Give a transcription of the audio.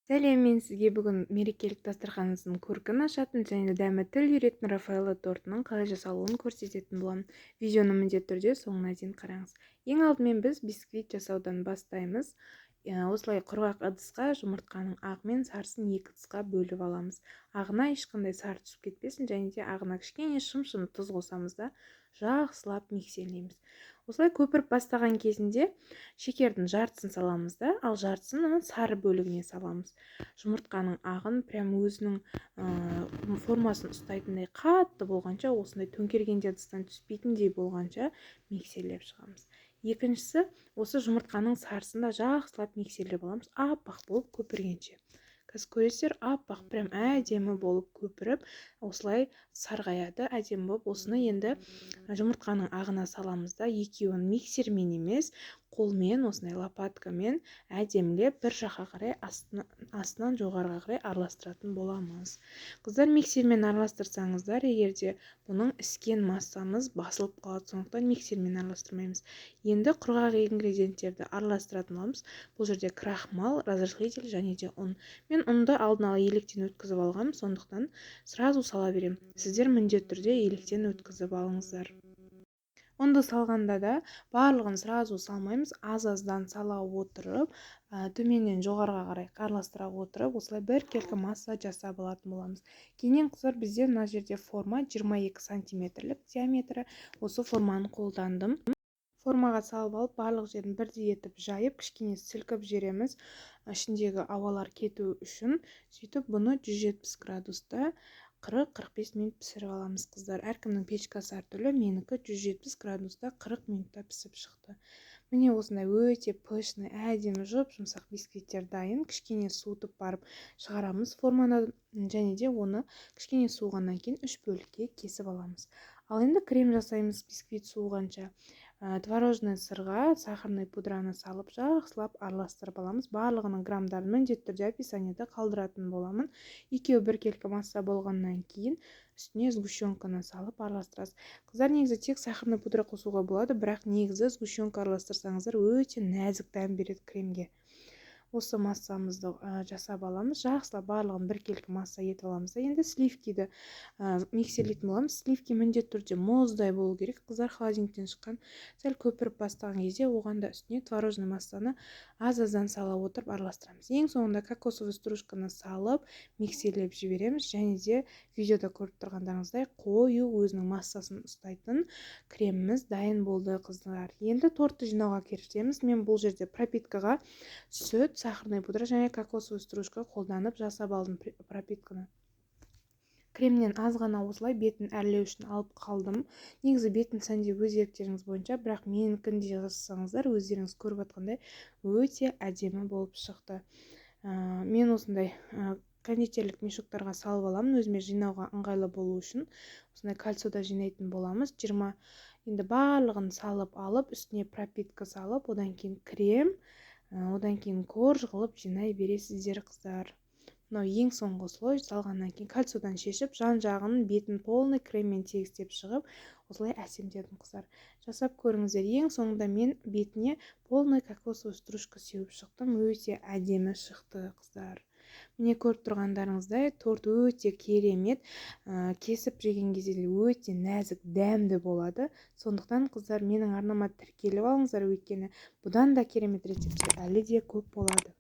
Сәлем, мен сізге бүгін мерекелік дастарханымыздың көркін ашатын және дәмі тіл үйіретін Рафаэлло тортының қалай жасалуын көрсететін боламын. Видеоны міндетті түрде соңына дейін қараңыз. Ең алдымен біз бисквит жасаудан бастаймыз. Осылай құрғақ ыдысқа жұмыртқаның ағы мен сарысын екі ыдысқа бөліп аламыз. Ағына ешқандай сары түсіп кетпесін, және де ағына кішкене шым тұз қосамыз да жақсылап миксерлейміз. Осылай көпіріп бастаған кезінде шекердің жартысын саламыз да, ал жартысын сары бөлігіне саламыз. Жұмыртқаның ағын прям өзінің формасын ұстайтындай қатты болғанша, осындай төңкергенде ыдыстан түспейтіндей болғанша миксерлеп шығамыз. Екіншісі, осы жұмыртқаның сарысын да жақсылап миксерлеп аламыз, аппақ болып көпіргенше. Қазір көресіздер, аппақ прям әдемі болып көпіріп, осылай сарғаяды, әдемі болып. Осыны енді жұмыртқаның ағына саламыз да, екеуін миксермен емес, қолмен, осындай лопаткамен әдемілеп бір жаққа қарай астынан жоғарыға қарай араластыратын боламыз. Қыздар, миксермен араластырсаңыздар, егерде бұның іскен массамыз басылып қалады, сондықтан миксермен араластырмаймыз. Енді құрғақ ингредиенттерді араластыратын боламыз. Бұл жерде крахмал, разрыхлитель және де ұн. Мен ұнды алдын ала електен өткізіп алғам, сондықтан сразу сала берем. Сіздер міндетті түрде електен өткізіп алыңыздар. Ұнды салғанда да барлығын сразу салмаймыз, аз-аздан сала отырып, төменнен жоғарыға қарай араластыра отырып, осылай бір келкі масса жасап алатын боламыз. Кейіннен қыздар, бізде мына жерде форма 22 сантиметрлік диаметрі, осы форманы қолдандым. Формаға салып алып, барлық жерін бірдей етіп жайып, кішкене сілкіп жібереміз, ішіндегі ауалар кету үшін. Сөйтіп бұны 170 градуста 40-45 минут пісіріп аламыз, қыздар. Әркімнің печкасы әртүрлі, менікі 170 градуста 40 минутта пісіп шықты. Міне осындай өте пышный, әдемі жұмсақ бисквиттер дайын. Кішкене суытып барып шығарамыз формадан, және де оны кішкене суығаннан кейін 3 бөлікке кесіп аламыз. Ал енді крем жасаймыз бисквит суығанша. Творожный сырға сахарный пудраны салып жақсылап араластырып аламыз. Барлығының грамдарын міндетті түрде описаниеде қалдыратын боламын. Екеуі бір келкі масса болғаннан кейін үстіне сгущенканы салып араластырасыз. Қыздар, негізі тек сахарный пудра қосуға болады, бірақ негізі сгущенка араластырсаңыздар өте нәзік дәм береді кремге. Осы массамызды жасап аламыз. Жақсылап барлығын бір келкі масса етіп аламыз. Енді сливкиді миксерлейтін боламыз. Сливки міндетті түрде мұздай болу керек. Қыздар, холодильниктен шыққан сәл көпіріп бастаған кезде оған да үстіне творожный массаны аз-аздан сала отырып араластырамыз. Ең соңында кокосовый стружканы салып миксерлеп жібереміз, және де видеода көріп тұрғандарыңыздай қою өзінің массасын ұстайтын креміміз дайын болды, қыздар. Енді тортты жинауға кірісеміз. Мен бұл жерде пропиткаға сүт, сахарный пудра және кокосовый стружка қолданып жасап алдым пропитканы. Кремнен аз ғана осылай бетін әрлеу үшін алып қалдым. Негізі бетін сәндеу өз еріктеріңіз бойынша, бірақ менікіндей жасасаңыздар, өздеріңіз көріп жатқандай өте әдемі болып шықты. Мен осындай кондитерлік мешоктарға салып аламын, өзіме жинауға ыңғайлы болу үшін. Осындай кальцода жинайтын боламыз. 20 енді барлығын салып алып, үстіне пропитка салып, одан кейін крем, одан кейін корж қылып жинай бересіздер, қыздар. Мынау ең соңғы слой салғаннан кейін кальцодан шешіп, жан-жағын бетін полный креммен тегістеп шығып, осылай әсемдедім, қыздар. Жасап көріңіздер. Ең соңында мен бетіне полный кокосовый стружка сеуіп шықтым. Өте әдемі шықты, қыздар. Міне көріп тұрғандарыңыздай торт өте керемет, кесіп жеген кезде өте нәзік, дәмді болады. Сондықтан, қыздар, менің арнама тіркеліп алыңыздар, өйткені бұдан да керемет рецептер әлі де көп болады.